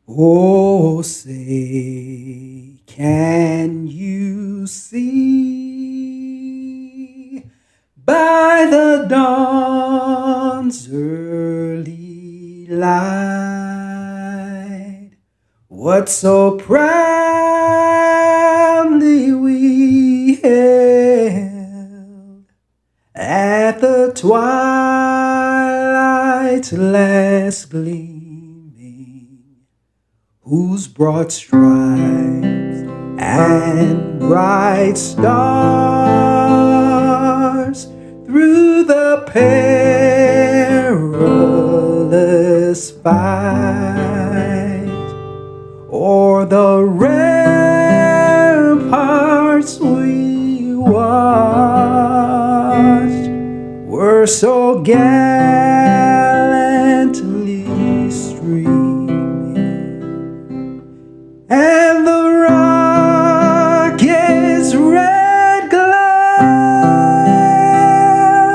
Oh, say, can you see by the dawn's early light what so proudly we held at the twilight's last gleaming, whose broad stripes and bright stars through the perilous fight o'er the ramparts we watched were so gallantly streaming, and the rocket's red glare,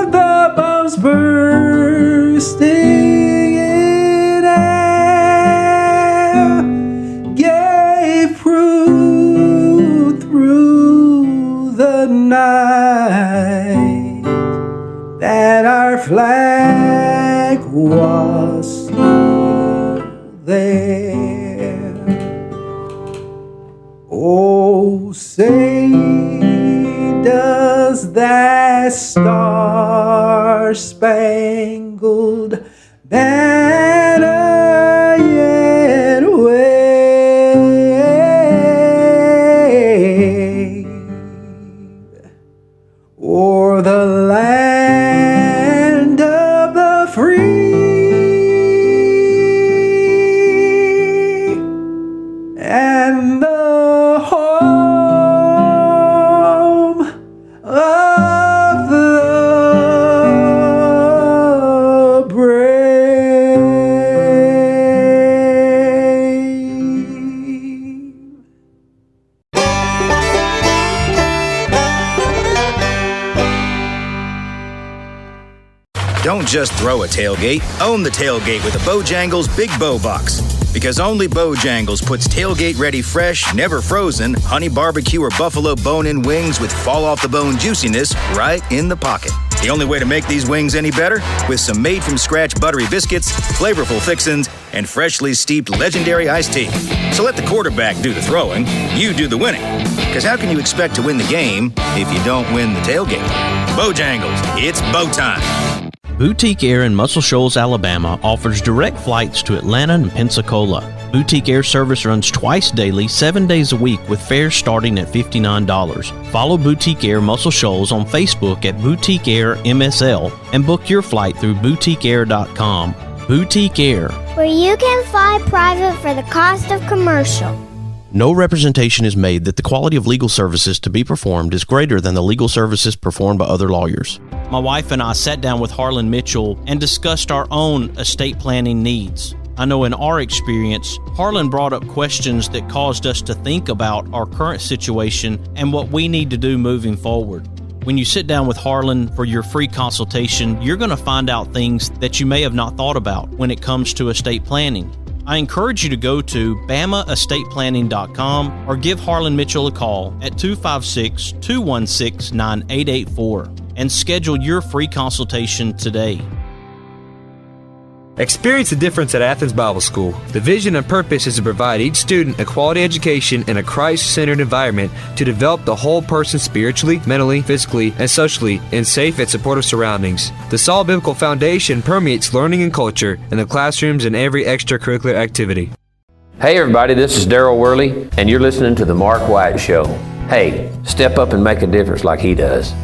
the bombs bursting in air, gave proof through the night that our flag was still there. Oh, say, does that star-spangled banner yet wave o'er the land of the free and the home of the brave? Don't just throw a tailgate. Own the tailgate with a Bojangles Big Bow Box. Because only Bojangles puts tailgate-ready fresh, never frozen, honey barbecue or buffalo bone-in wings with fall-off-the-bone juiciness right in the pocket. The only way to make these wings any better? With some made-from-scratch buttery biscuits, flavorful fixins, and freshly steeped legendary iced tea. So let the quarterback do the throwing, you do the winning. Because how can you expect to win the game if you don't win the tailgate? Bojangles, it's bow time. Boutique Air in Muscle Shoals, Alabama offers direct flights to Atlanta and Pensacola. Boutique Air service runs twice daily, 7 days a week with fares starting at $59. Follow Boutique Air Muscle Shoals on Facebook at Boutique Air MSL and book your flight through boutiqueair.com. Boutique Air, where you can fly private for the cost of commercial. No representation is made that the quality of legal services to be performed is greater than the legal services performed by other lawyers. My wife and I sat down with Harlan Mitchell and discussed our own estate planning needs. I know in our experience, Harlan brought up questions that caused us to think about our current situation and what we need to do moving forward. When you sit down with Harlan for your free consultation, you're going to find out things that you may have not thought about when it comes to estate planning. I encourage you to go to BamaEstatePlanning.com or give Harlan Mitchell a call at 256-216-9884 and schedule your free consultation today. Experience the difference at Athens Bible School. The vision and purpose is to provide each student a quality education in a Christ-centered environment to develop the whole person spiritually, mentally, physically, and socially in safe and supportive surroundings. The solid biblical foundation permeates learning and culture in the classrooms and every extracurricular activity. Hey everybody, this is Daryl Worley, and you're listening to The Mark White Show. Hey, step up and make a difference like he does.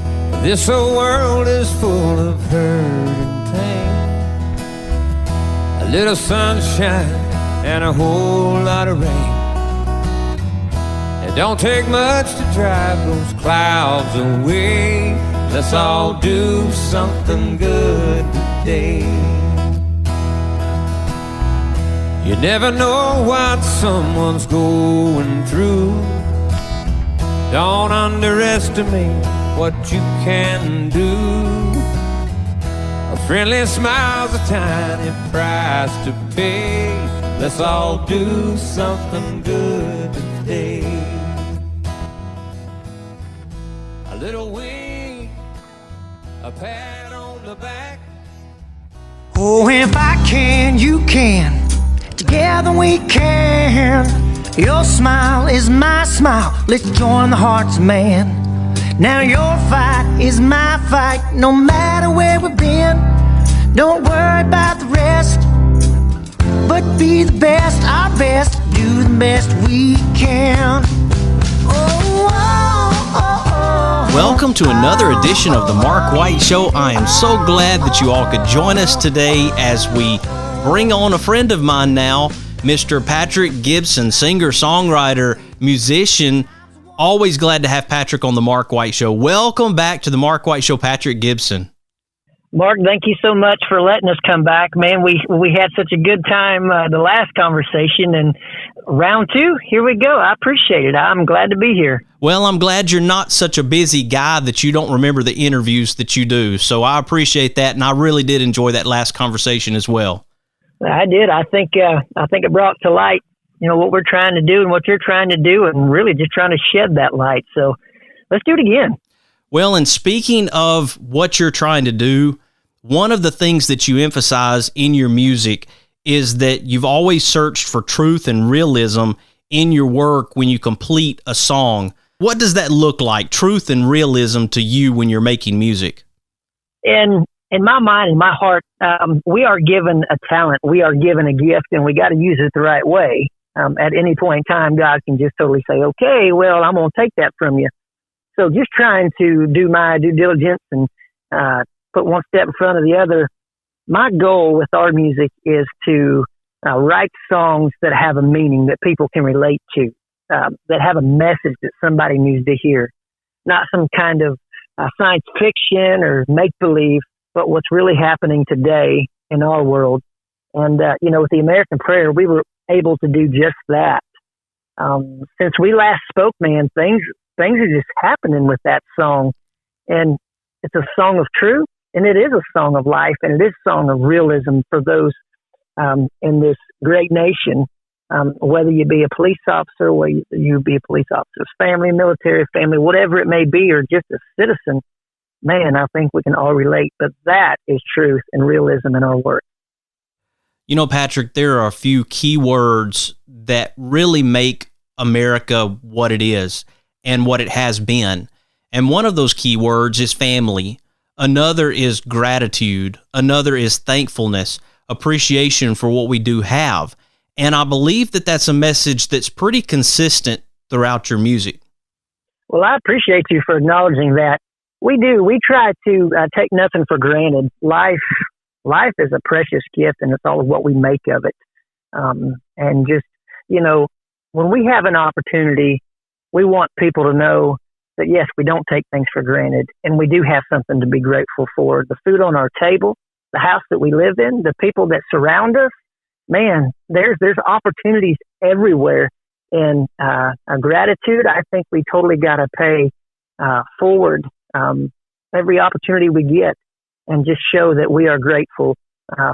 This whole world is full of hurt and pain. A little sunshine and a whole lot of rain. It don't take much to drive those clouds away. Let's all do something good today. You never know what someone's going through. Don't underestimate what you can do. A friendly smile's a tiny price to pay. Let's all do something good today. A little wink, a pat on the back. Oh, if I can, you can. Together we can. Your smile is my smile. Let's join the hearts of man. Now your fight is my fight. No matter where we've been, don't worry about the rest, but be the best, our best, do the best we can. Oh, oh, oh, oh. Welcome to another edition of the Mark White Show. I am so glad that you all could join us today as we bring on a friend of mine now, Mr. Patrick Gibson, singer, songwriter, musician. Always glad to have Patrick on the Mark White Show. Welcome back to the Mark White Show, Patrick Gibson. Mark, thank you so much for letting us come back, man. We had such a good time the last conversation, and round two, here we go. I appreciate it. I'm glad to be here. Well, I'm glad you're not such a busy guy that you don't remember the interviews that you do. So I appreciate that, and I really did enjoy that last conversation as well. I did. I think it brought to light, what we're trying to do and what you're trying to do, and really just trying to shed that light. So let's do it again. Well, and speaking of what you're trying to do, one of the things that you emphasize in your music is that you've always searched for truth and realism in your work when you complete a song. What does that look like, truth and realism to you when you're making music? In my mind, in my heart, we are given a talent, we are given a gift, and we got to use it the right way. At any point in time, God can just totally say, okay, well, I'm going to take that from you. So just trying to do my due diligence and put one step in front of the other. My goal with our music is to write songs that have a meaning that people can relate to, that have a message that somebody needs to hear, not some kind of science fiction or make-believe, but what's really happening today in our world. And, with the American Prayer, we were able to do just that. Since we last spoke, man, things are just happening with that song. And it's a song of truth, and it is a song of life, and it is a song of realism for those in this great nation, whether you be a police officer, whether you be a police officer's family, military family, whatever it may be, or just a citizen. Man, I think we can all relate, but that is truth and realism in our work. Patrick, there are a few key words that really make America what it is and what it has been. And one of those key words is family. Another is gratitude. Another is thankfulness, appreciation for what we do have. And I believe that that's a message that's pretty consistent throughout your music. Well, I appreciate you for acknowledging that. We do. We try to take nothing for granted. Life is a precious gift, and it's all of what we make of it. And just, when we have an opportunity, we want people to know that, yes, we don't take things for granted, and we do have something to be grateful for. The food on our table, the house that we live in, the people that surround us, man, there's opportunities everywhere. And gratitude, I think we totally got to pay forward every opportunity we get and just show that we are grateful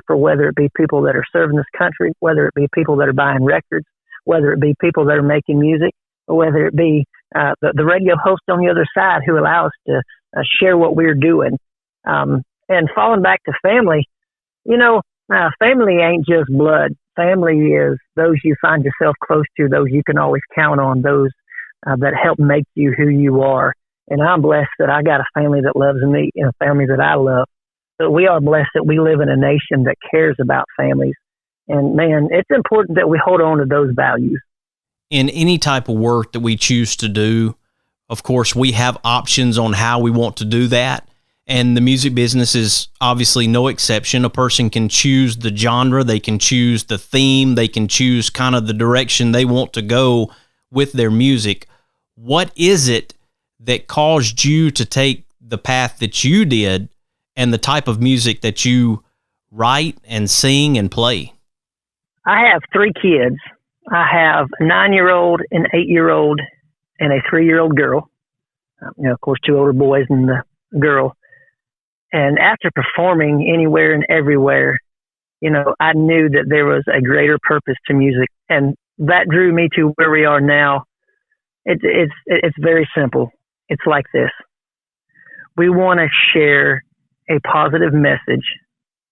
for whether it be people that are serving this country, whether it be people that are buying records, whether it be people that are making music, or whether it be the radio host on the other side who allow us to share what we're doing. And falling back to family, family ain't just blood. Family is those you find yourself close to, those you can always count on, those that help make you who you are. And I'm blessed that I got a family that loves me and a family that I love. But we are blessed that we live in a nation that cares about families. And man, it's important that we hold on to those values. In any type of work that we choose to do, of course, we have options on how we want to do that. And the music business is obviously no exception. A person can choose the genre, they can choose the theme, they can choose kind of the direction they want to go with their music. What is it that caused you to take the path that you did and the type of music that you write and sing and play? I have 3 kids. I have a 9-year-old, an 8-year-old, and a 3-year-old girl. Of course, 2 older boys and the girl. And after performing anywhere and everywhere, I knew that there was a greater purpose to music, and that drew me to where we are now. It's very simple. It's like this. We want to share a positive message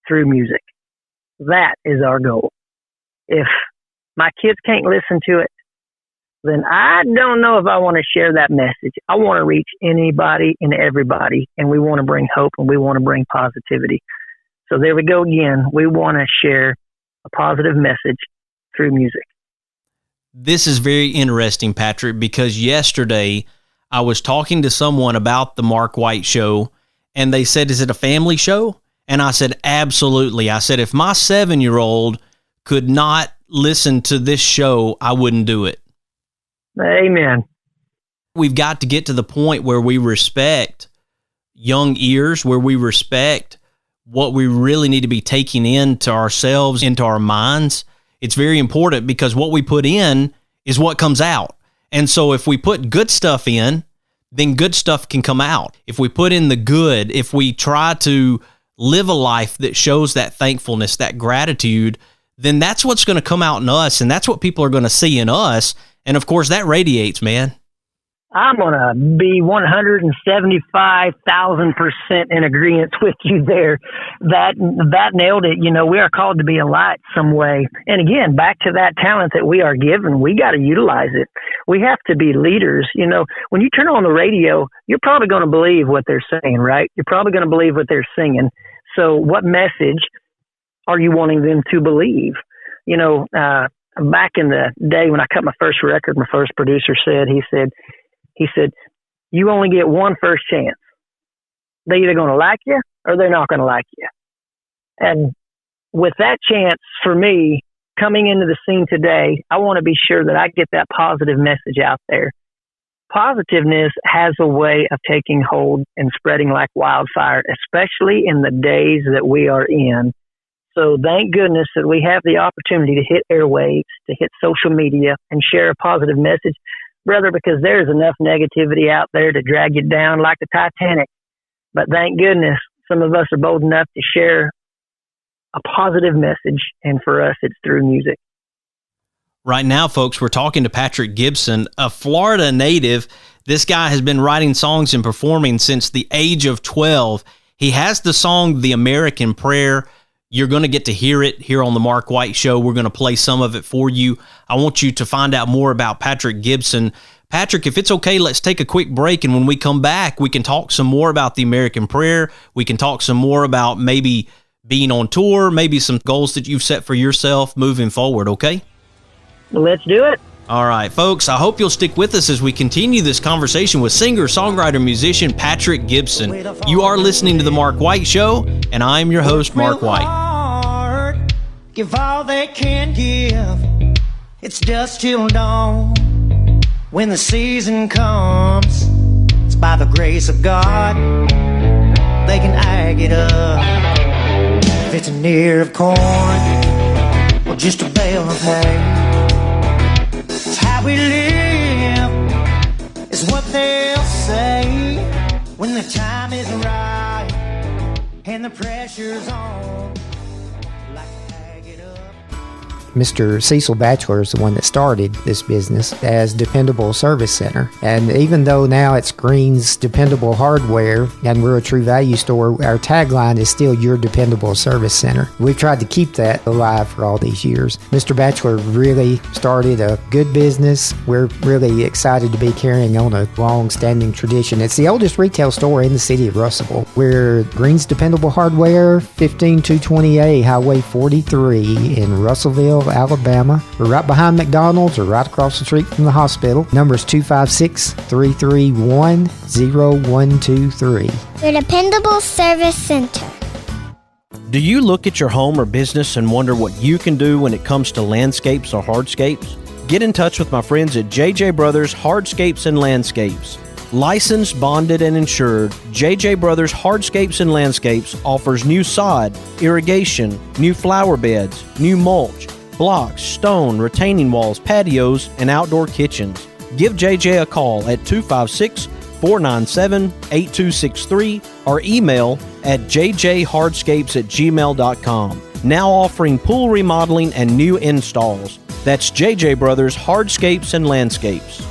through music. That is our goal. If my kids can't listen to it, then I don't know if I want to share that message. I want to reach anybody and everybody, and we want to bring hope and we want to bring positivity. So there we go again. We want to share a positive message through music. This is very interesting, Patrick, because yesterday I was talking to someone about the Mark White Show, and they said, is it a family show? And I said, absolutely. I said, if my 7-year-old could not listen to this show, I wouldn't do it. Amen. We've got to get to the point where we respect young ears, where we respect what we really need to be taking into ourselves, into our minds. It's very important because what we put in is what comes out. And so if we put good stuff in, then good stuff can come out. If we put in the good, if we try to live a life that shows that thankfulness, that gratitude, then that's what's going to come out in us, and that's what people are going to see in us. And of course, that radiates, man. I'm going to be 175,000% in agreement with you there. That nailed it. We are called to be a light some way. And again, back to that talent that we are given, we got to utilize it. We have to be leaders. When you turn on the radio, you're probably going to believe what they're saying, right? You're probably going to believe what they're singing. So what message are you wanting them to believe? Back in the day when I cut my first record, my first producer said, he said, you only get one first chance. They're either going to like you or they're not going to like you. And with that chance, for me, coming into the scene today, I want to be sure that I get that positive message out there. Positiveness has a way of taking hold and spreading like wildfire, especially in the days that we are in. So thank goodness that we have the opportunity to hit airwaves, to hit social media, and share a positive message. Brother, because there's enough negativity out there to drag you down like the Titanic. But thank goodness some of us are bold enough to share a positive message, and for us, it's through music. Right now, folks, we're talking to Patrick Gibson, a Florida native. This guy has been writing songs and performing since the age of 12. He has the song, The American Prayer. You're going to get to hear it here on the Mark White Show. We're going to play some of it for you. I want you to find out more about Patrick Gibson. Patrick, if it's okay, let's take a quick break, and when we come back, we can talk some more about the American Prayer. We can talk some more about maybe being on tour, maybe some goals that you've set for yourself moving forward, okay? Let's do it. All right, folks, I hope you'll stick with us as we continue this conversation with singer, songwriter, musician Patrick Gibson. You are listening to The Mark White Show, and I'm your host, Mark White. Give all they can give. It's dusk till dawn. When the season comes, it's by the grace of God. They can ag it up. If it's an ear of corn or just a bale of hay, it's how we live, is what they'll say when the time is right and the pressure's on. Mr. Cecil Batchelor is the one that started this business as Dependable Service Center. And even though now it's Green's Dependable Hardware and we're a True Value store, our tagline is still Your Dependable Service Center. We've tried to keep that alive for all these years. Mr. Batchelor really started a good business. We're really excited to be carrying on a long-standing tradition. It's the oldest retail store in the city of Russellville. We're Green's Dependable Hardware, 15220A Highway 43 in Russellville, Alabama. We're right behind McDonald's or right across the street from the hospital. Number is 256-331-0123. Your Dependable Service Center. Do you look at your home or business and wonder what you can do when it comes to landscapes or hardscapes? Get in touch with my friends at JJ Brothers Hardscapes and Landscapes. Licensed, bonded, and insured, JJ Brothers Hardscapes and Landscapes offers new sod, irrigation, new flower beds, new mulch, blocks, stone, retaining walls, patios, and outdoor kitchens. Give JJ a call at 256-497-8263 or email at jjhardscapes@gmail.com. now offering pool remodeling and new installs. That's JJ Brothers Hardscapes and Landscapes.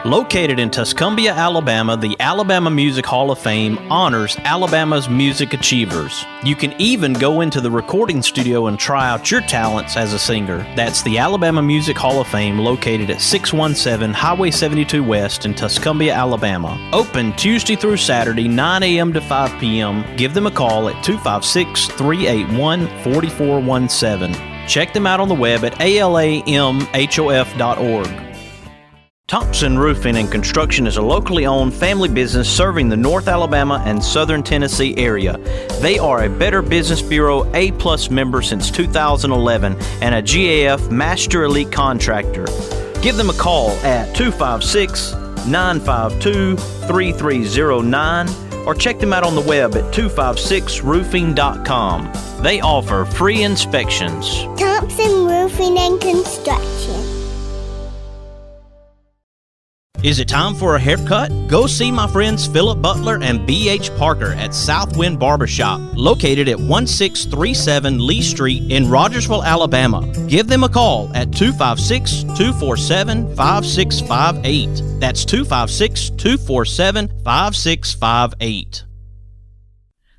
Located in Tuscumbia, Alabama, the Alabama Music Hall of Fame honors Alabama's music achievers. You can even go into the recording studio and try out your talents as a singer. That's the Alabama Music Hall of Fame, located at 617 Highway 72 West in Tuscumbia, Alabama. Open Tuesday through Saturday, 9 a.m. to 5 p.m. Give them a call at 256-381-4417. Check them out on the web at alamhof.org. Thompson Roofing and Construction is a locally owned family business serving the North Alabama and Southern Tennessee area. They are a Better Business Bureau A+ member since 2011 and a GAF Master Elite Contractor. Give them a call at 256-952-3309 or check them out on the web at 256roofing.com. They offer free inspections. Thompson Roofing and Construction. Is it time for a haircut? Go see my friends Philip Butler and B.H. Parker at Southwind Barbershop, located at 1637 Lee Street in Rogersville, Alabama. Give them a call at 256-247-5658. That's 256-247-5658.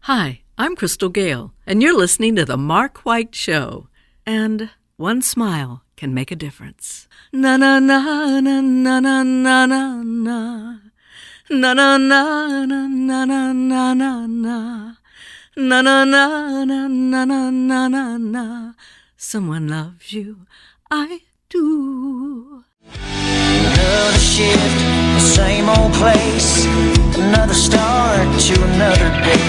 Hi, I'm Crystal Gale, and you're listening to The Mark White Show. And one smile can make a difference. Na na na na na na na na na. Na na na na na na na na na. Na na na na na na na na na. Someone loves you, I do. Another shift, the same old place. Another start to another day.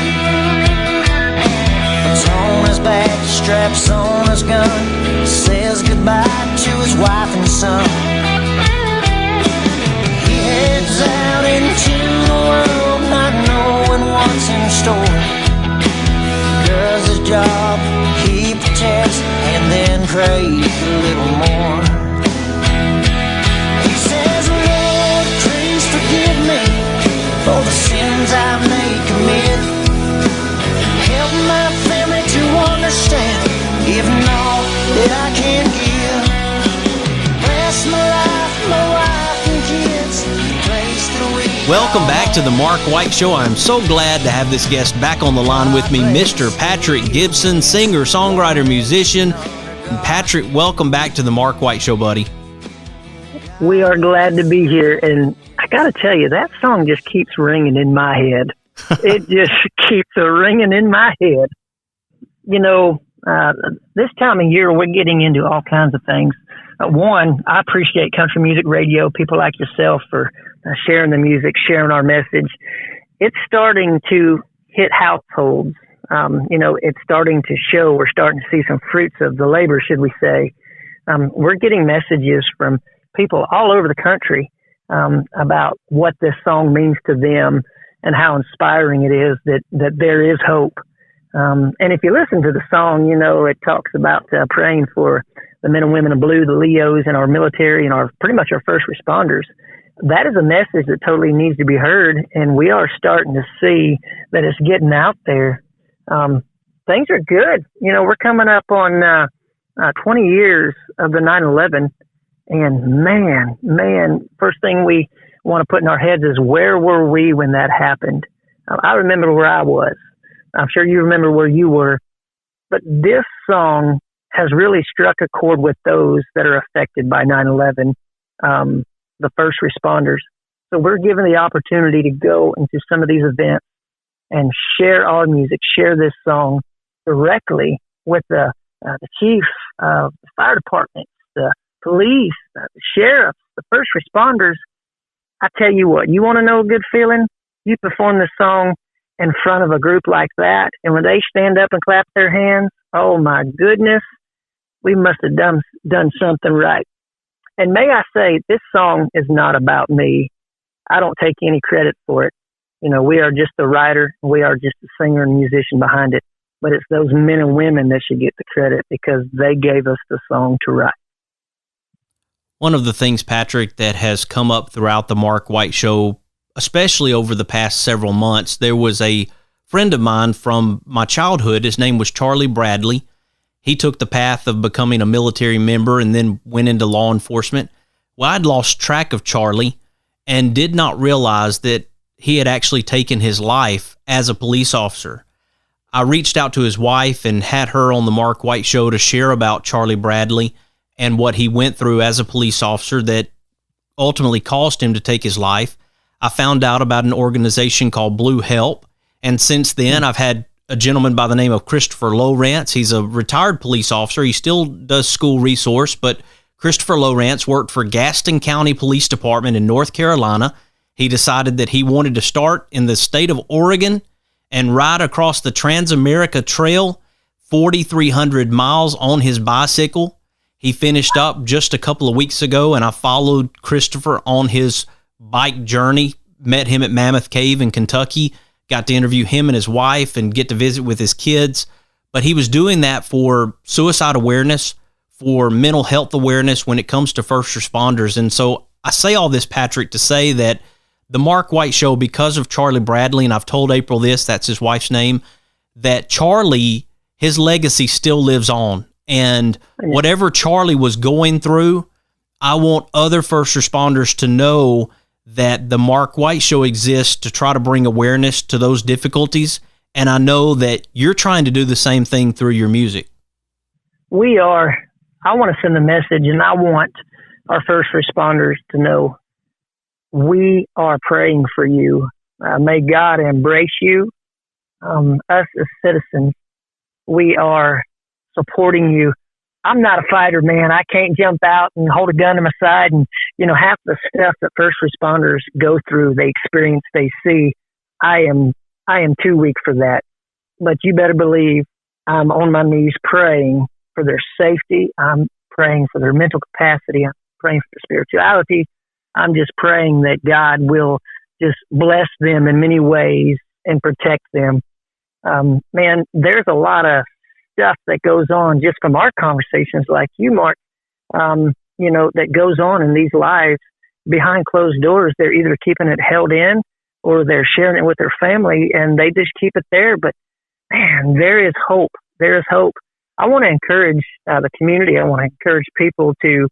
Puts on his badge, straps on his gun, says goodbye to his wife and son. He heads out into the world, not knowing what's in store. Does his job, he protects, and then prays a little more. He says, Lord, please forgive me for the sins I may commit. Help my family to understand, giving all that I can give. Bless my life, my wife and kids. Place that we. Welcome back to the Mark White Show. I'm so glad to have this guest back on the line with me, Mr. Patrick Gibson, singer, songwriter, musician. Patrick, welcome back to the Mark White Show, buddy. We are glad to be here, and I got to tell you, that song just keeps ringing in my head. It just keeps ringing in my head. You know, this time of year, we're getting into all kinds of things. One, I appreciate country music radio, people like yourself for sharing the music, sharing our message. It's starting to hit households. You know, it's starting to show. We're starting to see some fruits of the labor, should we say. We're getting messages from people all over the country about what this song means to them and how inspiring it is that there is hope. And if you listen to the song, you know, it talks about praying for the men and women in blue, the Leos, and our military, and our pretty much our first responders. That is a message that totally needs to be heard, and we are starting to see that it's getting out there. Things are good. You know, we're coming up on 20 years of the 9/11, and man, first thing we want to put in our heads is, where were we when that happened? I remember where I was. I'm sure you remember where you were. But this song has really struck a chord with those that are affected by 9/11, the first responders. So we're given the opportunity to go into some of these events and share our music, share this song directly with the chief of the fire department, the police, the sheriffs, the first responders. I tell you what, you want to know a good feeling? You perform this song in front of a group like that, and when they stand up and clap their hands, oh my goodness, we must have done something right. And may I say, this song is not about me. I don't take any credit for it. You know, we are just the writer, we are just the singer and musician behind it, but it's those men and women that should get the credit because they gave us the song to write. One of the things, Patrick, that has come up throughout the Mark White Show, especially over the past several months, there was a friend of mine from my childhood. His name was Charlie Bradley. He took the path of becoming a military member and then went into law enforcement. Well, I'd lost track of Charlie and did not realize that he had actually taken his life as a police officer. I reached out to his wife and had her on the Mark White Show to share about Charlie Bradley and what he went through as a police officer that ultimately caused him to take his life. I found out about an organization called Blue Help, and since then I've had a gentleman by the name of Christopher Lowrance. He's a retired police officer. He still does school resource, but Christopher Lowrance worked for Gaston County Police Department in North Carolina. He decided that he wanted to start in the state of Oregon and ride across the Transamerica Trail, 4,300 miles on his bicycle. He finished up just a couple of weeks ago, and I followed Christopher on his bike journey, met him at Mammoth Cave in Kentucky, got to interview him and his wife and get to visit with his kids. But he was doing that for suicide awareness, for mental health awareness when it comes to first responders. And so I say all this, Patrick, to say that the Mark White Show, because of Charlie Bradley, and I've told April this, that's his wife's name, that Charlie, his legacy still lives on. And whatever Charlie was going through, I want other first responders to know that the Mark White Show exists to try to bring awareness to those difficulties. And I know that you're trying to do the same thing through your music. We are. I want to send a message, and I want our first responders to know we are praying for you. May God embrace you. Us as citizens, we are supporting you. I'm not a fighter, man. I can't jump out and hold a gun to my side. And, half the stuff that first responders go through, they experience, they see. I am too weak for that. But you better believe I'm on my knees praying for their safety. I'm praying for their mental capacity. I'm praying for their spirituality. I'm just praying that God will just bless them in many ways and protect them. Man, there's a lot of stuff that goes on just from our conversations like you, Mark, that goes on in these lives behind closed doors. They're either keeping it held in or they're sharing it with their family and they just keep it there. But man, there is hope. There is hope. I want to encourage the community. I want to encourage people to,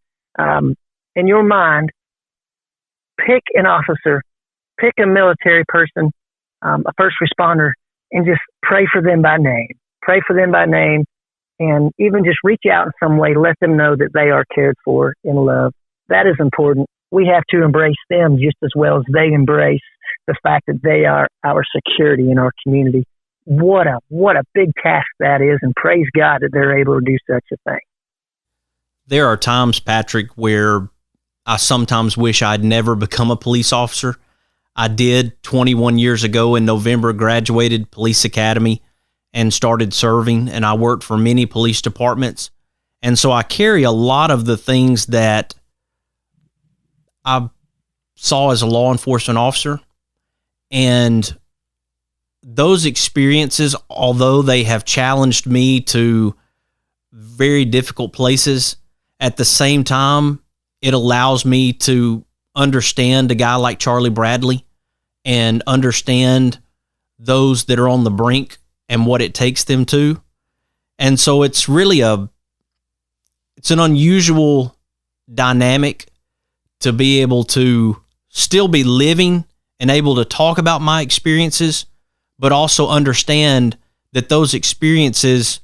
in your mind, pick an officer, pick a military person, a first responder, and just pray for them by name. Pray for them by name, and even just reach out in some way. Let them know that they are cared for and loved. That is important. We have to embrace them just as well as they embrace the fact that they are our security in our community. What a big task that is, and praise God that they're able to do such a thing. There are times, Patrick, where I sometimes wish I'd never become a police officer. I did 21 years ago in November, graduated police academy and started serving, and I worked for many police departments. And so I carry a lot of the things that I saw as a law enforcement officer. And those experiences, although they have challenged me to very difficult places, at the same time, it allows me to understand a guy like Charlie Bradley and understand those that are on the brink and what it takes them to. And so it's really it's an unusual dynamic to be able to still be living and able to talk about my experiences, but also understand that those experiences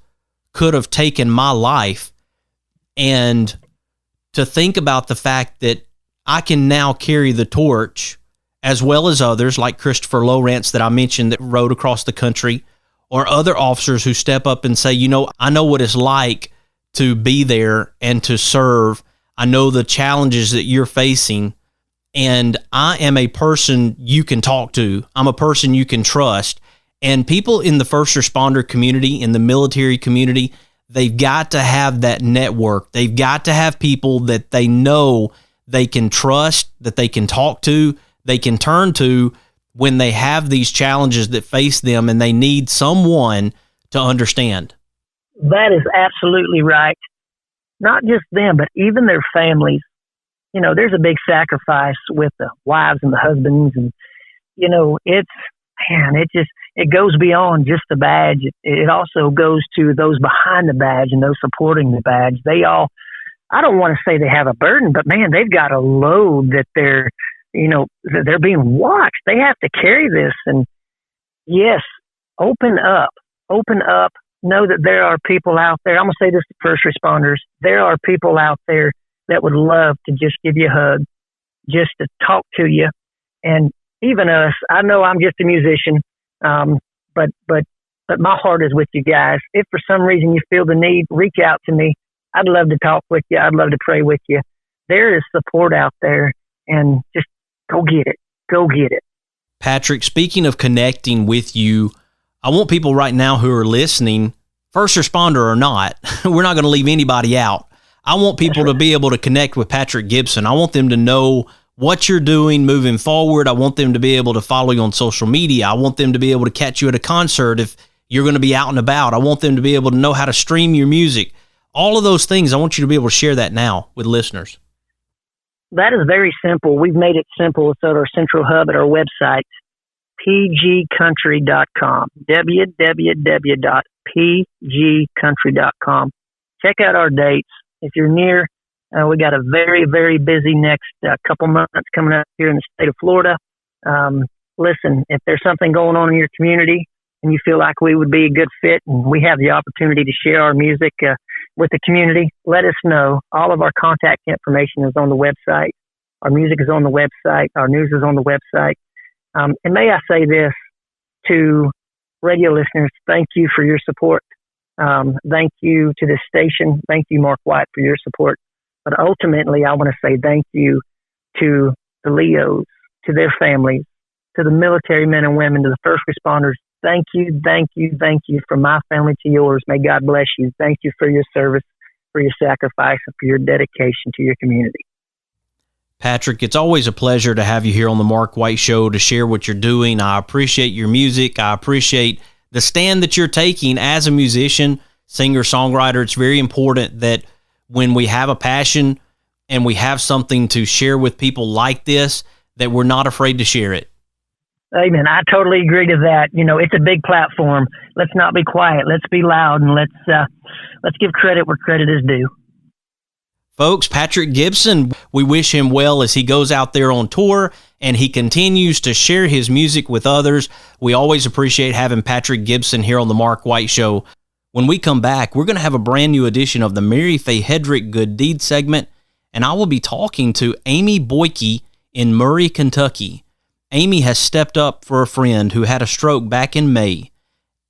could have taken my life, and to think about the fact that I can now carry the torch as well as others like Christopher Lowrance that I mentioned that rode across the country, or other officers who step up and say, I know what it's like to be there and to serve. I know the challenges that you're facing, and I am a person you can talk to. I'm a person you can trust. And people in the first responder community, in the military community, they've got to have that network. They've got to have people that they know they can trust, that they can talk to, they can turn to when they have these challenges that face them and they need someone to understand. That is absolutely right. Not just them, but even their families. There's a big sacrifice with the wives and the husbands. And, man, it goes beyond just the badge. It also goes to those behind the badge and those supporting the badge. They all, I don't want to say they have a burden, but man, they've got a load that they're being watched. They have to carry this. And yes, open up, know that there are people out there. I'm going to say this to first responders. There are people out there that would love to just give you a hug, just to talk to you. And even us, I know I'm just a musician, but my heart is with you guys. If for some reason you feel the need, reach out to me. I'd love to talk with you. I'd love to pray with you. There is support out there, and just go get it. Go get it. Patrick, speaking of connecting with you, I want people right now who are listening, first responder or not, we're not going to leave anybody out. I want people to be able to connect with Patrick Gibson. I want them to know what you're doing moving forward. I want them to be able to follow you on social media. I want them to be able to catch you at a concert if you're going to be out and about. I want them to be able to know how to stream your music. All of those things, I want you to be able to share that now with listeners. That is very simple. We've made it simple. It's at our central hub at our website, pgcountry.com, www.pgcountry.com. Check out our dates. If you're near, we got a very, very busy next couple months coming up here in the state of Florida. Listen, if there's something going on in your community and you feel like we would be a good fit and we have the opportunity to share our music with the community, let us know. All of our contact information is on the website. Our music is on the website. Our news is on the website. And may I say this to radio listeners, thank you for your support. Thank you to this station. Thank you, Mark White, for your support. But ultimately, I want to say thank you to the Leos, to their families, to the military men and women, to the first responders. Thank you, thank you, thank you from my family to yours. May God bless you. Thank you for your service, for your sacrifice, and for your dedication to your community. Patrick, it's always a pleasure to have you here on the Mark White Show to share what you're doing. I appreciate your music. I appreciate the stand that you're taking as a musician, singer, songwriter. It's very important that when we have a passion and we have something to share with people like this, that we're not afraid to share it. Amen. I totally agree to that. You know, it's a big platform. Let's not be quiet. Let's be loud, and let's give credit where credit is due. Folks, Patrick Gibson, we wish him well as he goes out there on tour and he continues to share his music with others. We always appreciate having Patrick Gibson here on the Mark White Show. When we come back, we're going to have a brand new edition of the Mary Faye Hedrick Good Deed segment, and I will be talking to Amy Boike in Murray, Kentucky. Amy has stepped up for a friend who had a stroke back in May,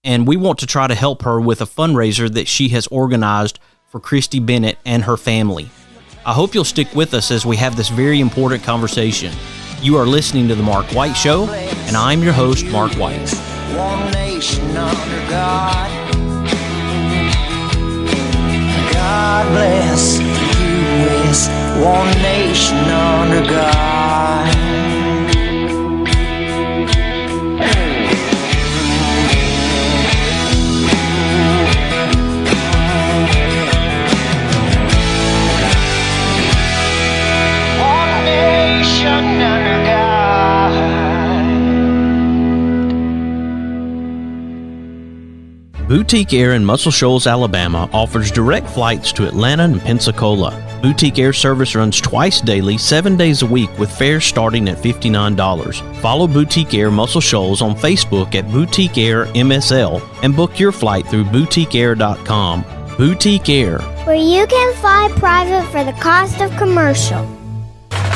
and we want to try to help her with a fundraiser that she has organized for Christy Bennett and her family. I hope you'll stick with us as we have this very important conversation. You are listening to The Mark White Show, and I'm your host, Mark White. One nation under God. God bless the U.S. One nation under God. One nation under God. Boutique Air in Muscle Shoals, Alabama offers direct flights to Atlanta and Pensacola. Boutique Air service runs twice daily, 7 days a week with fares starting at $59. Follow Boutique Air Muscle Shoals on Facebook at Boutique Air MSL and book your flight through boutiqueair.com. Boutique Air, where you can fly private for the cost of commercial.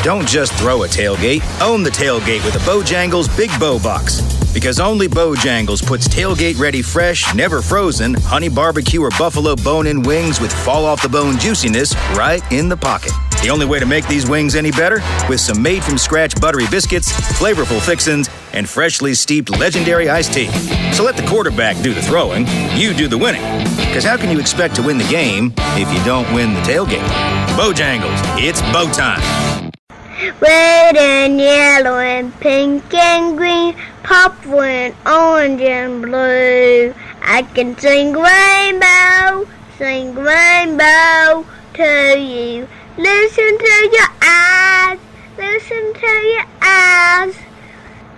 Don't just throw a tailgate, own the tailgate with a Bojangles Big Bow Box. Because only Bojangles puts tailgate-ready fresh, never frozen, honey barbecue or buffalo bone-in wings with fall-off-the-bone juiciness right in the pocket. The only way to make these wings any better? With some made-from-scratch buttery biscuits, flavorful fixins, and freshly steeped legendary iced tea. So let the quarterback do the throwing, you do the winning. Because how can you expect to win the game if you don't win the tailgate? Bojangles, it's bow time. Red and yellow and pink and green, purple and orange and blue. I can sing rainbow to you. Listen to your eyes,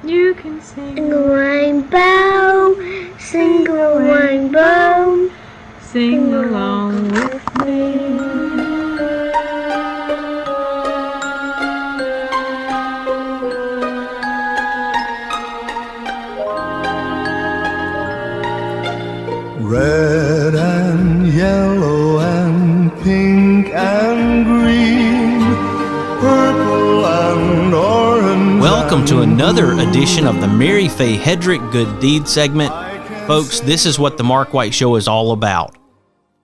You can sing a rainbow, sing a rainbow, sing along with me. Red and yellow and pink and green, purple and orange. Welcome to another edition of the Mary Faye Hedrick Good Deed segment. Folks, this is what the Mark White Show is all about.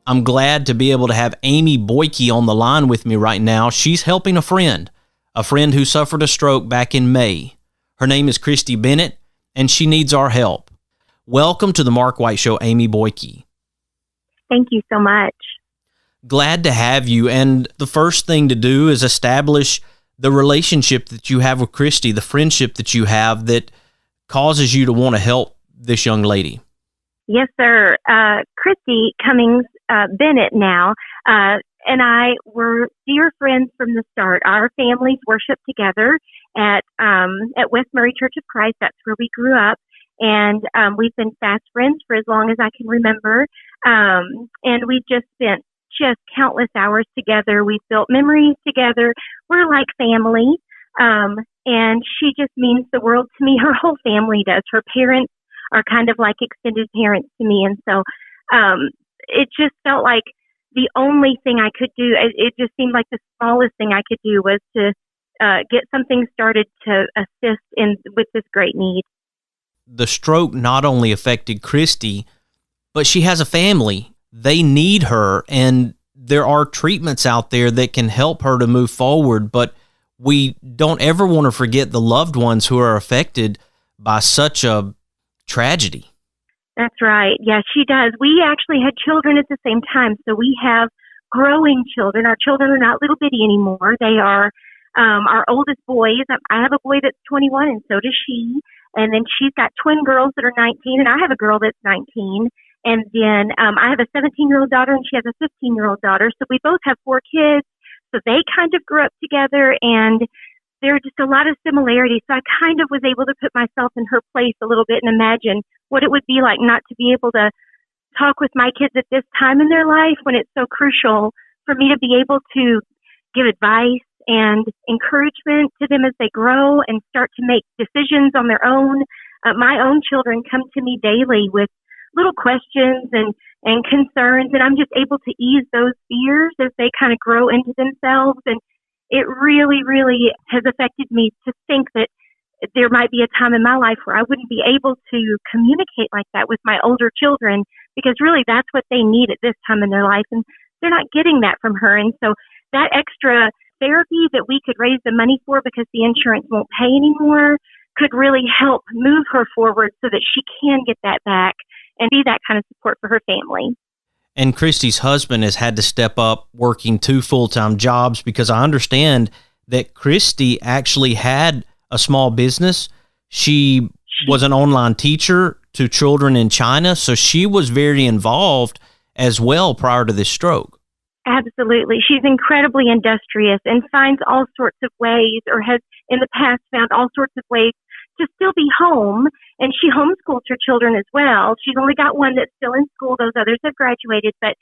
I'm glad to be able to have Amy Boike on the line with me right now. She's helping a friend who suffered a stroke back in May. Her name is Christy Bennett, and she needs our help. Welcome to the Mark White Show, Amy Boike. Thank you so much. Glad to have you. And the first thing to do is establish the relationship that you have with Christy, the friendship that you have that causes you to want to help this young lady. Yes, sir. Christy Cummings Bennett now, and I were dear friends from the start. Our families worshiped together at West Murray Church of Christ. That's where we grew up. And we've been fast friends for as long as I can remember. And we've just spent countless hours together. We've built memories together. We're like family. And she just means the world to me. Her whole family does. Her parents are kind of like extended parents to me. And so it just felt like the only thing I could do, it just seemed like the smallest thing I could do was to get something started to assist with this great need. The stroke not only affected Christy, but she has a family. They need her, and there are treatments out there that can help her to move forward, but we don't ever want to forget the loved ones who are affected by such a tragedy. That's right. Yeah, she does. We actually had children at the same time, so we have growing children. Our children are not little bitty anymore. They are our oldest boys. I have a boy that's 21, and so does she. And then she's got twin girls that are 19, and I have a girl that's 19. And then I have a 17-year-old daughter, and she has a 15-year-old daughter. So we both have 4 kids. So they kind of grew up together, and there are just a lot of similarities. So I kind of was able to put myself in her place a little bit and imagine what it would be like not to be able to talk with my kids at this time in their life when it's so crucial for me to be able to give advice and encouragement to them as they grow and start to make decisions on their own. My own children come to me daily with little questions and concerns, and I'm just able to ease those fears as they kind of grow into themselves. And it really, really has affected me to think that there might be a time in my life where I wouldn't be able to communicate like that with my older children, because really that's what they need at this time in their life, and they're not getting that from her. And so that extra therapy that we could raise the money for because the insurance won't pay anymore could really help move her forward so that she can get that back and be that kind of support for her family. And Christy's husband has had to step up working 2 full-time jobs, because I understand that Christy actually had a small business. She was an online teacher to children in China, so she was very involved as well prior to this stroke. Absolutely. She's incredibly industrious and finds all sorts of ways, or has in the past found all sorts of ways to still be home. And she homeschools her children as well. She's only got one that's still in school. Those others have graduated. But,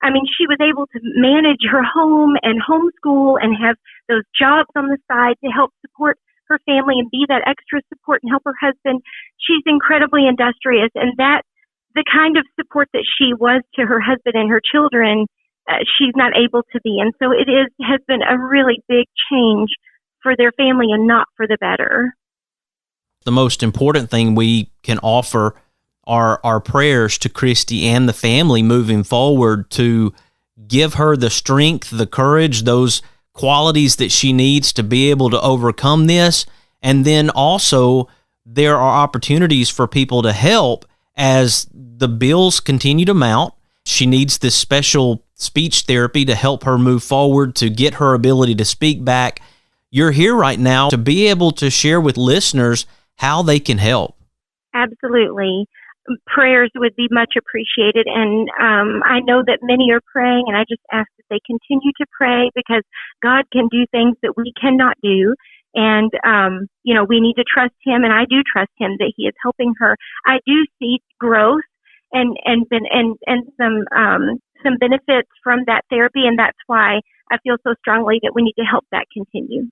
I mean, she was able to manage her home and homeschool and have those jobs on the side to help support her family and be that extra support and help her husband. She's incredibly industrious. And that, the kind of support that she was to her husband and her children, she's not able to be. And so it has been a really big change for their family and not for the better. The most important thing we can offer are our prayers to Christy and the family moving forward to give her the strength, the courage, those qualities that she needs to be able to overcome this. And then also there are opportunities for people to help as the bills continue to mount. She needs this special speech therapy to help her move forward, to get her ability to speak back. You're here right now to be able to share with listeners how they can help. Absolutely. Prayers would be much appreciated. And I know that many are praying, and I just ask that they continue to pray, because God can do things that we cannot do. And, we need to trust him, and I do trust him that he is helping her. I do see growth and some benefits from that therapy, and that's why I feel so strongly that we need to help that continue.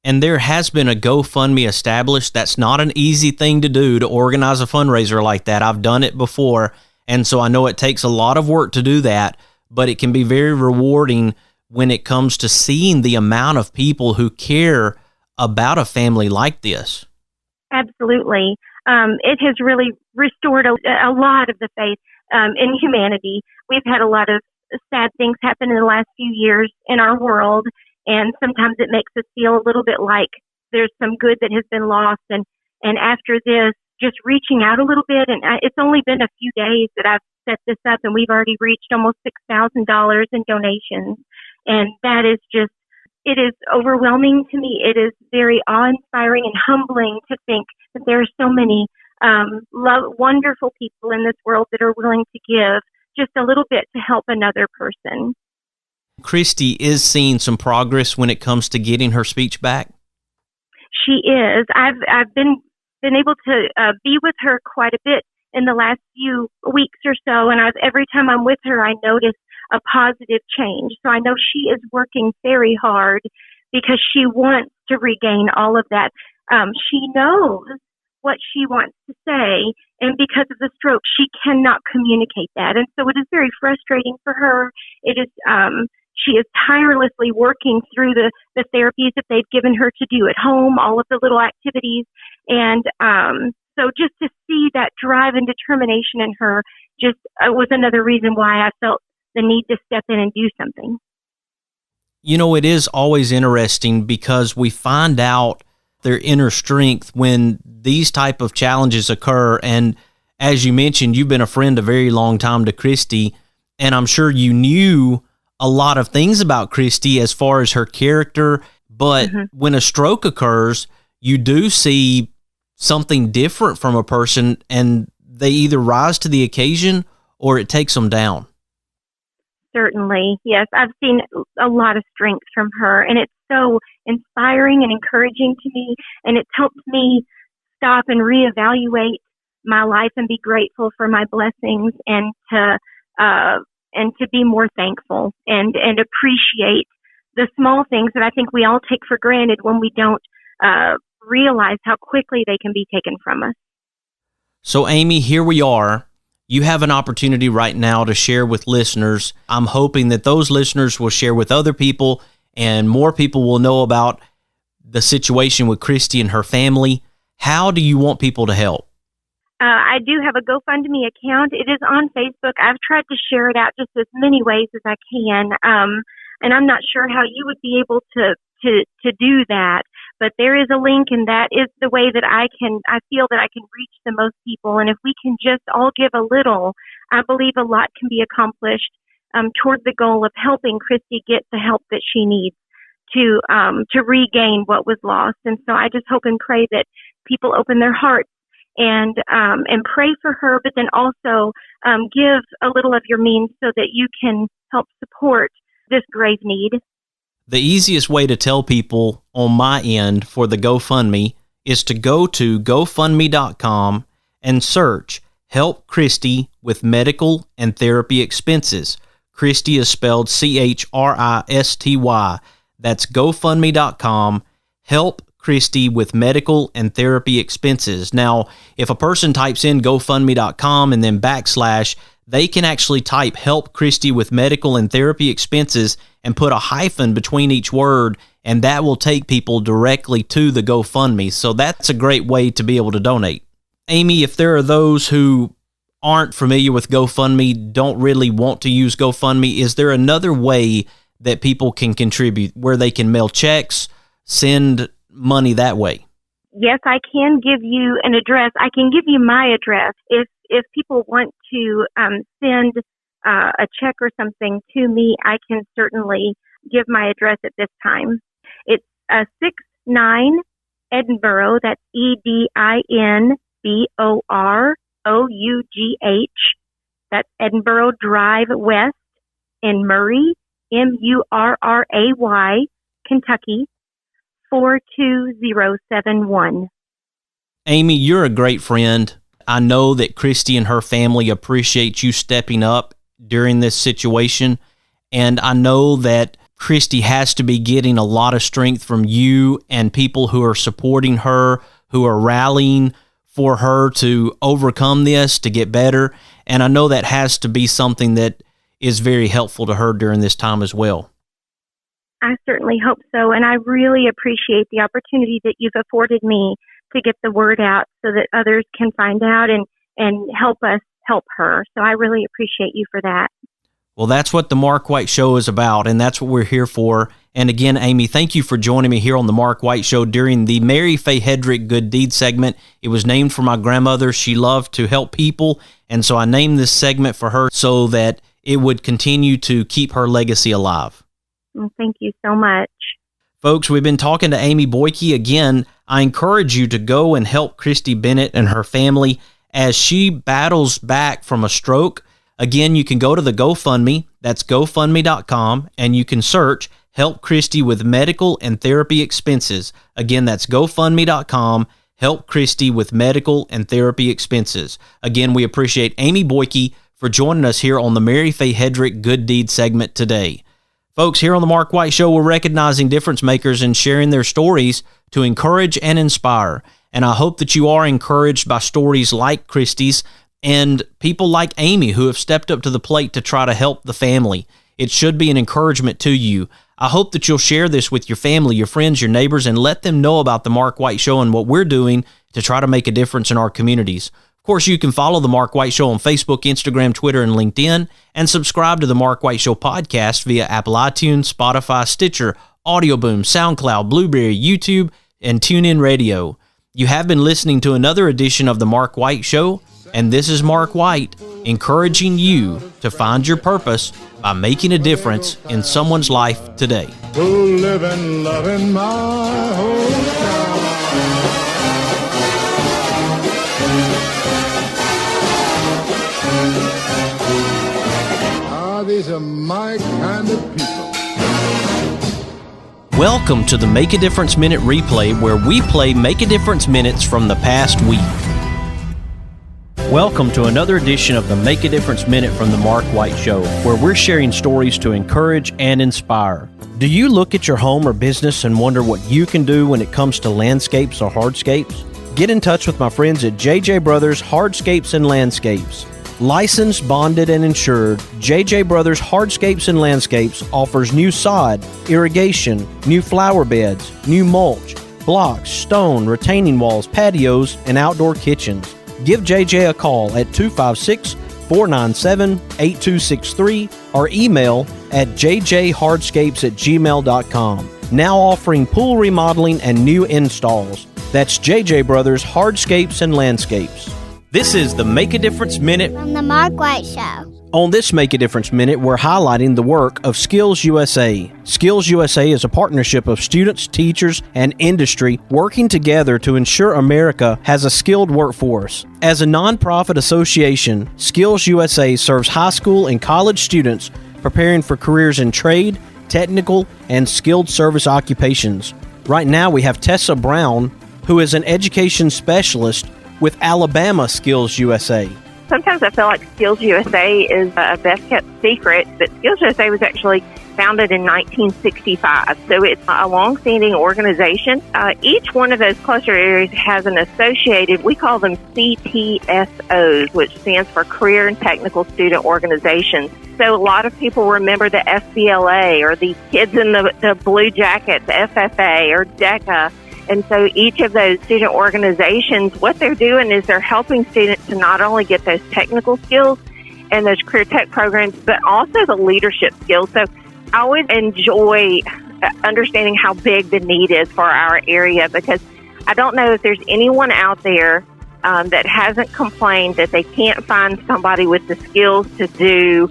And there has been a GoFundMe established. That's not an easy thing to do, to organize a fundraiser like that. I've done it before, and so I know it takes a lot of work to do that, but it can be very rewarding when it comes to seeing the amount of people who care about a family like this. Absolutely. It has really restored a lot of the faith in humanity. We've had a lot of sad things happen in the last few years in our world, and sometimes it makes us feel a little bit like there's some good that has been lost. And after this, just reaching out a little bit, and it's only been a few days that I've set this up, and we've already reached almost $6,000 in donations. And that is just, it is overwhelming to me. It is very awe-inspiring and humbling to think that there are so many wonderful people in this world that are willing to give just a little bit to help another person. Christy is seeing some progress when it comes to getting her speech back. She is. I've been able to be with her quite a bit in the last few weeks or so, and every time I'm with her, I notice a positive change. So I know she is working very hard because she wants to regain all of that. She knows what she wants to say, and because of the stroke, she cannot communicate that. And so it is very frustrating for her. It is, she is tirelessly working through the therapies that they've given her to do at home, all of the little activities. And so just to see that drive and determination in her just was another reason why I felt the need to step in and do something. You know, it is always interesting because we find out their inner strength when these type of challenges occur. And as you mentioned, you've been a friend a very long time to Christy, and I'm sure you knew a lot of things about Christy as far as her character. But when a stroke occurs, you do see something different from a person, and they either rise to the occasion or it takes them down. Certainly. Yes, I've seen a lot of strength from her, and it's so inspiring and encouraging to me, and it's helped me stop and reevaluate my life and be grateful for my blessings, and to be more thankful and appreciate the small things that I think we all take for granted when we don't realize how quickly they can be taken from us. So, Amy, here we are. You have an opportunity right now to share with listeners. I'm hoping that those listeners will share with other people, and more people will know about the situation with Christy and her family. How do you want people to help? I do have a GoFundMe account. It is on Facebook. I've tried to share it out just as many ways as I can, and I'm not sure how you would be able to do that. But there is a link, and that is the way that I feel that I can reach the most people. And if we can just all give a little, I believe a lot can be accomplished toward the goal of helping Christy get the help that she needs to regain what was lost. And so I just hope and pray that people open their hearts and pray for her, but then also give a little of your means so that you can help support this grave need. The easiest way to tell people on my end for the GoFundMe is to go to GoFundMe.com and search Help Christy with Medical and Therapy Expenses. Christy is spelled Christy. That's GoFundMe.com, Help Christy with Medical and Therapy Expenses. Now, if a person types in GoFundMe.com and then /, they can actually type Help Christy with Medical and Therapy Expenses and put a hyphen between each word, and that will take people directly to the GoFundMe. So that's a great way to be able to donate. Amy, if there are those who aren't familiar with GoFundMe, don't really want to use GoFundMe, is there another way that people can contribute where they can mail checks, send money that way? Yes, I can give you an address. I can give you my address. If people want to send a check or something to me, I can certainly give my address at this time. It's 69 Edinburgh, that's EDINBOROUGH, that's Edinburgh Drive West in Murray, MURRAY, Kentucky, 424071. Amy, you're a great friend. I know that Christy and her family appreciate you stepping up during this situation, and I know that Christy has to be getting a lot of strength from you and people who are supporting her, who are rallying for her to overcome this, to get better. And I know that has to be something that is very helpful to her during this time as well. I certainly hope so, and I really appreciate the opportunity that you've afforded me to get the word out so that others can find out and help us help her. So I really appreciate you for that. Well, that's what the Mark White Show is about, and that's what we're here for. And again, Amy, thank you for joining me here on the Mark White Show during the Mary Faye Hedrick Good Deed segment. It was named for my grandmother. She loved to help people, and so I named this segment for her so that it would continue to keep her legacy alive. Thank you so much. Folks, we've been talking to Amy Boike. Again, I encourage you to go and help Christy Bennett and her family as she battles back from a stroke. Again, you can go to the GoFundMe, that's GoFundMe.com, and you can search Help Christy with Medical and Therapy Expenses. Again, that's GoFundMe.com, Help Christy with Medical and Therapy Expenses. Again, we appreciate Amy Boike for joining us here on the Mary Faye Hedrick Good Deed segment today. Folks, here on the Mark White Show, we're recognizing difference makers and sharing their stories to encourage and inspire. And I hope that you are encouraged by stories like Christy's and people like Amy who have stepped up to the plate to try to help the family. It should be an encouragement to you. I hope that you'll share this with your family, your friends, your neighbors, and let them know about the Mark White Show and what we're doing to try to make a difference in our communities. Of course, you can follow The Mark White Show on Facebook, Instagram, Twitter, and LinkedIn, and subscribe to The Mark White Show podcast via Apple iTunes, Spotify, Stitcher, Audio Boom, SoundCloud, Blueberry, YouTube, and TuneIn Radio. You have been listening to another edition of The Mark White Show, and this is Mark White, encouraging you to find your purpose by making a difference in someone's life today. Who live and love in my hometown. These are my kind of people. Welcome to the Make a Difference Minute replay, where we play Make a Difference minutes from the past week. Welcome to another edition of the Make a Difference Minute from the Mark White Show, where we're sharing stories to encourage and inspire. Do you look at your home or business and wonder what you can do when it comes to landscapes or hardscapes? Get in touch with my friends at JJ Brothers Hardscapes and Landscapes. Licensed, bonded, and insured, JJ Brothers Hardscapes and Landscapes offers new sod, irrigation, new flower beds, new mulch, blocks, stone, retaining walls, patios, and outdoor kitchens. Give JJ a call at 256-497-8263 or email at jjhardscapes@gmail.com. Now offering pool remodeling and new installs. That's JJ Brothers Hardscapes and Landscapes. This is the Make a Difference Minute from the Mark White Show. On this Make a Difference Minute, we're highlighting the work of SkillsUSA. SkillsUSA is a partnership of students, teachers, and industry working together to ensure America has a skilled workforce. As a nonprofit association, SkillsUSA serves high school and college students preparing for careers in trade, technical, and skilled service occupations. Right now, we have Tessa Brown, who is an education specialist with Alabama SkillsUSA. Sometimes I feel like SkillsUSA is a best-kept secret, but SkillsUSA was actually founded in 1965, so it's a long-standing organization. Each one of those cluster areas has an associated, we call them CTSOs, which stands for Career and Technical Student Organizations. So a lot of people remember the SBLA or the Kids in the Blue Jackets, FFA or DECA. And so each of those student organizations, what they're doing is they're helping students to not only get those technical skills and those career tech programs, but also the leadership skills. So I always enjoy understanding how big the need is for our area, because I don't know if there's anyone out there that hasn't complained that they can't find somebody with the skills to do,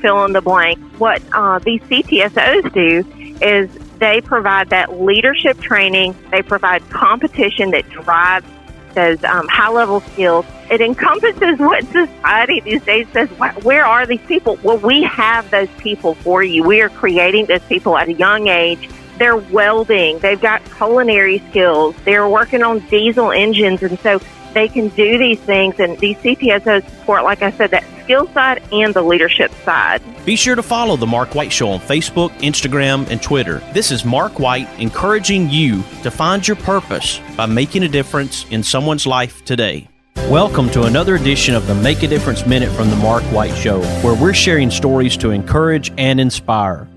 fill in the blank. What these CTSOs do is they provide that leadership training. They provide competition that drives those high-level skills. It encompasses what society these days says, where are these people? Well, we have those people for you. We are creating those people at a young age, They're welding. They've got culinary skills. They're working on diesel engines, and so they can do these things. And these CPSOs support, like I said, that skill side and the leadership side. Be sure to follow The Mark White Show on Facebook, Instagram, and Twitter. This is Mark White encouraging you to find your purpose by making a difference in someone's life today. Welcome to another edition of the Make a Difference Minute from The Mark White Show, where we're sharing stories to encourage and inspire.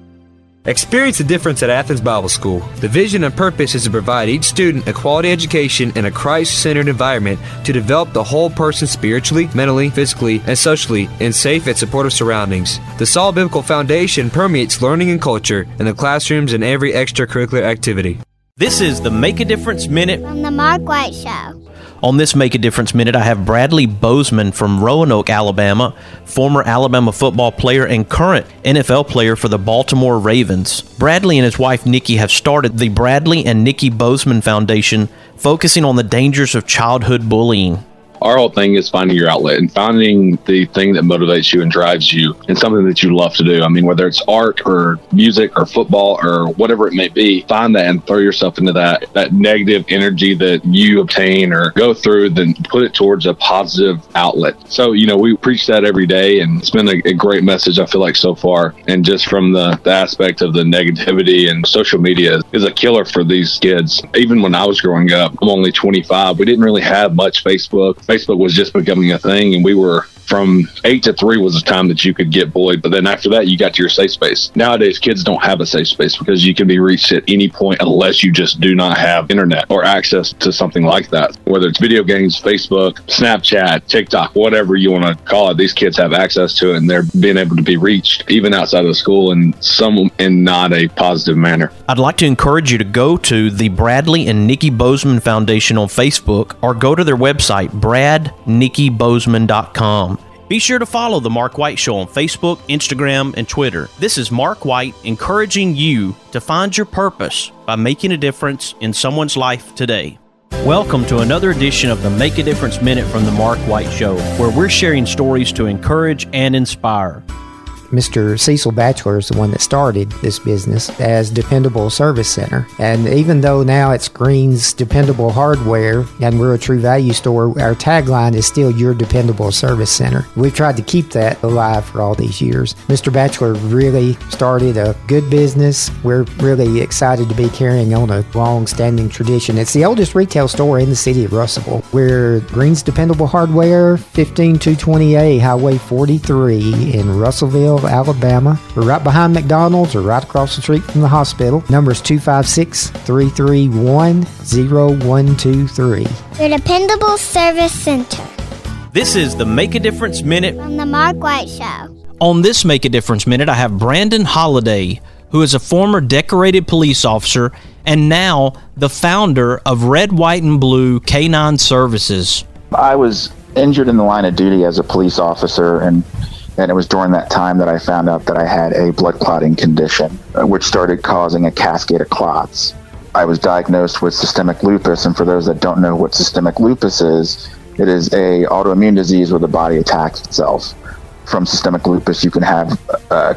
Experience the difference at Athens Bible School. The vision and purpose is to provide each student a quality education in a Christ-centered environment to develop the whole person spiritually, mentally, physically, and socially in safe and supportive surroundings. The solid biblical foundation permeates learning and culture in the classrooms and every extracurricular activity. This is the Make a Difference Minute from the Mark White Show. On this Make a Difference Minute, I have Bradley Bozeman from Roanoke, Alabama, former Alabama football player and current NFL player for the Baltimore Ravens. Bradley and his wife Nikki have started the Bradley and Nikki Bozeman Foundation, focusing on the dangers of childhood bullying. Our whole thing is finding your outlet and finding the thing that motivates you and drives you and something that you love to do. I mean, whether it's art or music or football or whatever it may be, find that and throw yourself into that negative energy that you obtain or go through, then put it towards a positive outlet. So, we preach that every day, and it's been a great message, I feel like, so far. And just from the aspect of the negativity, and social media is a killer for these kids. Even when I was growing up, I'm only 25, we didn't really have much Facebook. Facebook was just becoming a thing, and we were from 8 to 3 was the time that you could get bullied. But then after that, you got to your safe space. Nowadays, kids don't have a safe space because you can be reached at any point unless you just do not have internet or access to something like that. Whether it's video games, Facebook, Snapchat, TikTok, whatever you want to call it, these kids have access to it, and they're being able to be reached even outside of school and some in not a positive manner. I'd like to encourage you to go to the Bradley and Nikki Bozeman Foundation on Facebook or go to their website, bradnickibozeman.com. Be sure to follow The Mark White Show on Facebook, Instagram, and Twitter. This is Mark White encouraging you to find your purpose by making a difference in someone's life today. Welcome to another edition of the Make a Difference Minute from The Mark White Show, where we're sharing stories to encourage and inspire. Mr. Cecil Batchelor is the one that started this business as Dependable Service Center. And even though now it screens dependable hardware and we're a true value store, our tagline is still your dependable service center. We've tried to keep that alive for all these years. Mr. Batchelor really started a good business. We're really excited to be carrying on a long-standing tradition. It's the oldest retail store in the city of Russellville. We're Green's Dependable Hardware, 15220A Highway 43 in Russellville, Alabama. We're right behind McDonald's or right across the street from the hospital. Number is 256-331-0123. Your dependable service center. This is the Make a Difference Minute from the Mark White Show. On this Make a Difference Minute, I have Brandon Holliday, who is a former decorated police officer and now the founder of Red, White, and Blue Canine Services. I was injured in the line of duty as a police officer, and it was during that time that I found out that I had a blood clotting condition, which started causing a cascade of clots. I was diagnosed with systemic lupus, and for those that don't know what systemic lupus is, it is a autoimmune disease where the body attacks itself. From systemic lupus, you can have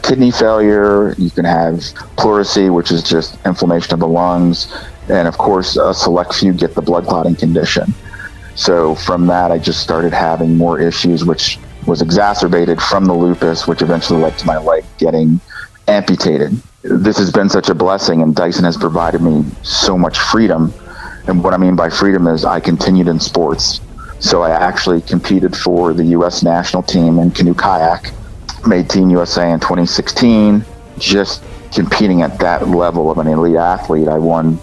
kidney failure, you can have pleurisy, which is just inflammation of the lungs, and of course, a select few get the blood clotting condition. So from that, I just started having more issues, which was exacerbated from the lupus, which eventually led to my leg getting amputated. This has been such a blessing, and Dyson has provided me so much freedom. And what I mean by freedom is I continued in sports. So I actually competed for the U.S. national team in canoe kayak, made Team USA in 2016. Just competing at that level of an elite athlete, I won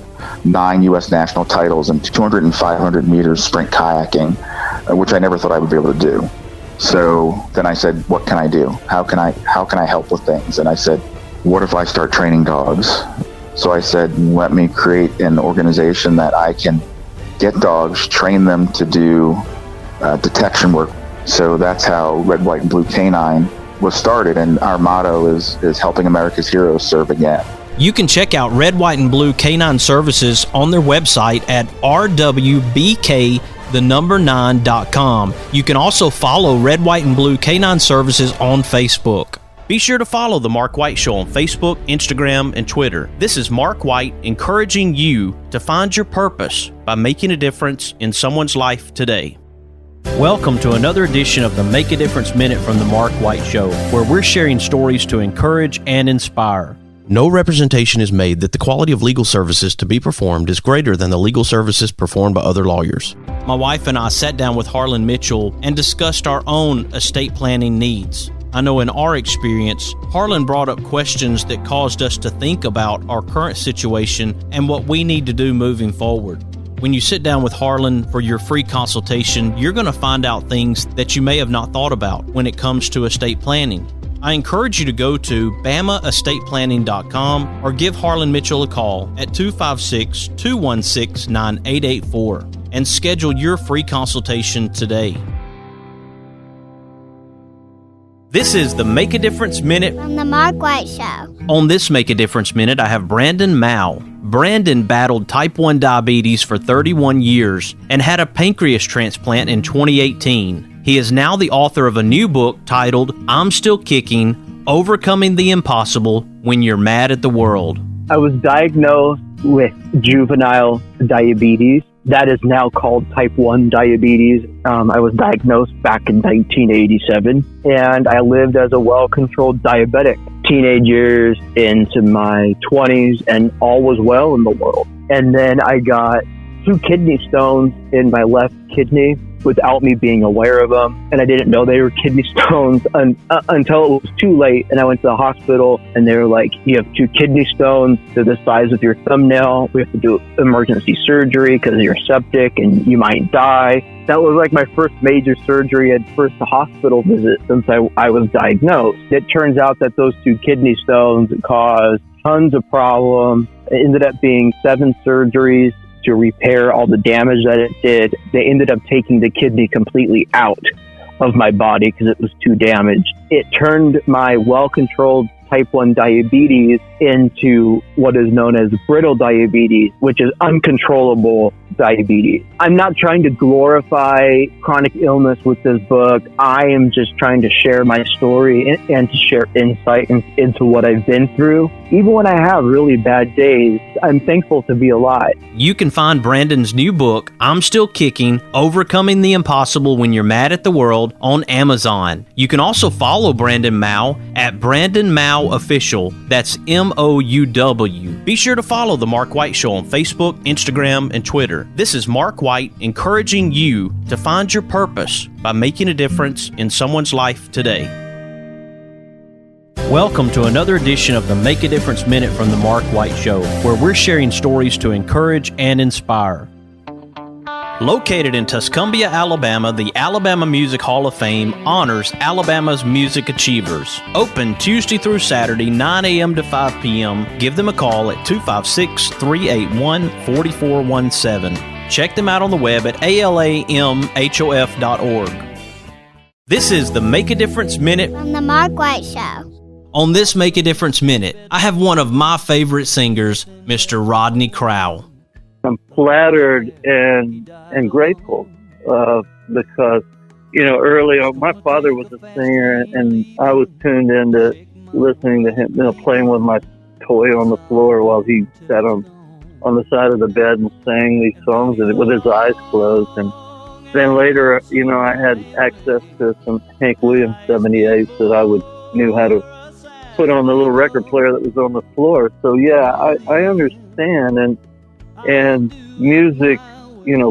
9 U.S. national titles in 200 and 500 meters sprint kayaking, which I never thought I would be able to do. So then I said, what can I do? How can I help with things? And I said, what if I start training dogs? So I said, let me create an organization that I can get dogs, train them to do detection work. So that's how Red, White, and Blue Canine was started. And our motto is helping America's heroes serve again. You can check out Red, White, and Blue Canine Services on their website at rwbk9.com. You can also follow Red, White, and Blue Canine Services on Facebook. Be sure to follow The Mark White Show on Facebook, Instagram, and Twitter. This is Mark White encouraging you to find your purpose by making a difference in someone's life today. Welcome to another edition of the Make a Difference Minute from The Mark White Show, where we're sharing stories to encourage and inspire. No representation is made that the quality of legal services to be performed is greater than the legal services performed by other lawyers. My wife and I sat down with Harlan Mitchell and discussed our own estate planning needs. I know in our experience, Harlan brought up questions that caused us to think about our current situation and what we need to do moving forward. When you sit down with Harlan for your free consultation, you're going to find out things that you may have not thought about when it comes to estate planning. I encourage you to go to BamaEstatePlanning.com or give Harlan Mitchell a call at 256-216-9884 and schedule your free consultation today. This is the Make a Difference Minute from the Mark White Show. On this Make a Difference Minute, I have Brandon Mouw. Brandon battled type 1 diabetes for 31 years and had a pancreas transplant in 2018. He is now the author of a new book titled, I'm Still Kicking, Overcoming the Impossible When You're Mad at the World. I was diagnosed with juvenile diabetes. That is now called type 1 diabetes. I was diagnosed back in 1987, and I lived as a well-controlled diabetic. Teenage years into my 20s, and all was well in the world. And then I got 2 kidney stones in my left kidney without me being aware of them. And I didn't know they were kidney stones until it was too late. And I went to the hospital and they were like, you have 2 kidney stones. They're the size of your thumbnail. We have to do emergency surgery because you're septic and you might die. That was like my first major surgery and first hospital visit since I was diagnosed. It turns out that those 2 kidney stones caused tons of problems. It ended up being 7 surgeries to repair all the damage that it did. They ended up taking the kidney completely out of my body because it was too damaged. It turned my well-controlled type 1 diabetes into what is known as brittle diabetes, which is uncontrollable diabetes. I'm not trying to glorify chronic illness with this book. I am just trying to share my story and to share insight into what I've been through. Even when I have really bad days, I'm thankful to be alive. You can find Brandon's new book, I'm Still Kicking, Overcoming the Impossible When You're Mad at the World, on Amazon. You can also follow Brandon Mouw at Brandon Mouw Official. That's MOUW. Be sure to follow The Mark White Show on Facebook, Instagram, and Twitter. This is Mark White encouraging you to find your purpose by making a difference in someone's life today. Welcome to another edition of the Make a Difference Minute from The Mark White Show, where we're sharing stories to encourage and inspire. Located in Tuscumbia, Alabama, the Alabama Music Hall of Fame honors Alabama's music achievers. Open Tuesday through Saturday, 9 a.m. to 5 p.m. Give them a call at 256-381-4417. Check them out on the web at alamhof.org. This is the Make a Difference Minute from the Mark White Show. On this Make a Difference Minute, I have one of my favorite singers, Mr. Rodney Crowell. I'm flattered and grateful because, early on, my father was a singer and I was tuned into listening to him, playing with my toy on the floor while he sat on the side of the bed and sang these songs with his eyes closed. And then later, I had access to some Hank Williams 78s that I knew how to put on the little record player that was on the floor. So yeah, I understand. And music,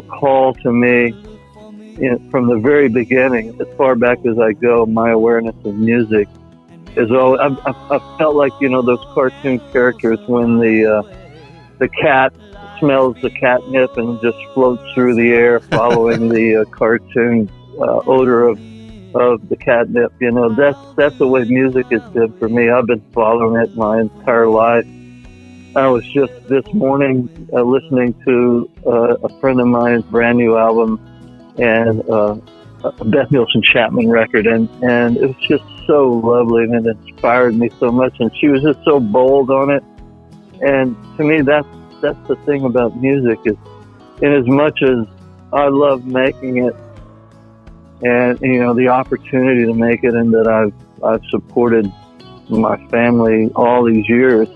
called to me from the very beginning, as far back as I go. My awareness of music is always, I felt like, those cartoon characters when the cat smells the catnip and just floats through the air following the cartoon odor of the catnip. That's the way music has been for me. I've been following it my entire life. I was just this morning listening to a friend of mine's brand new album and a Beth Nielsen Chapman record, and it was just so lovely and it inspired me so much. And she was just so bold on it. And to me, that's the thing about music is, in as much as I love making it, and the opportunity to make it, and that I've supported my family all these years.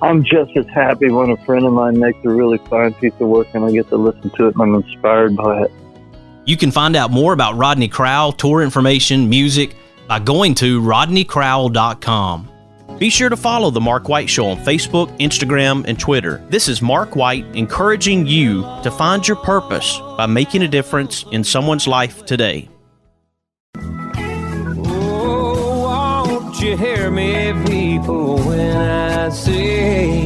I'm just as happy when a friend of mine makes a really fine piece of work and I get to listen to it and I'm inspired by it. You can find out more about Rodney Crowell, tour information, music, by going to rodneycrowell.com. Be sure to follow The Mark White Show on Facebook, Instagram, and Twitter. This is Mark White encouraging you to find your purpose by making a difference in someone's life today. Oh, won't you hear me, people, when I say,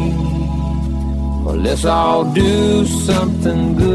well, let's all do something good.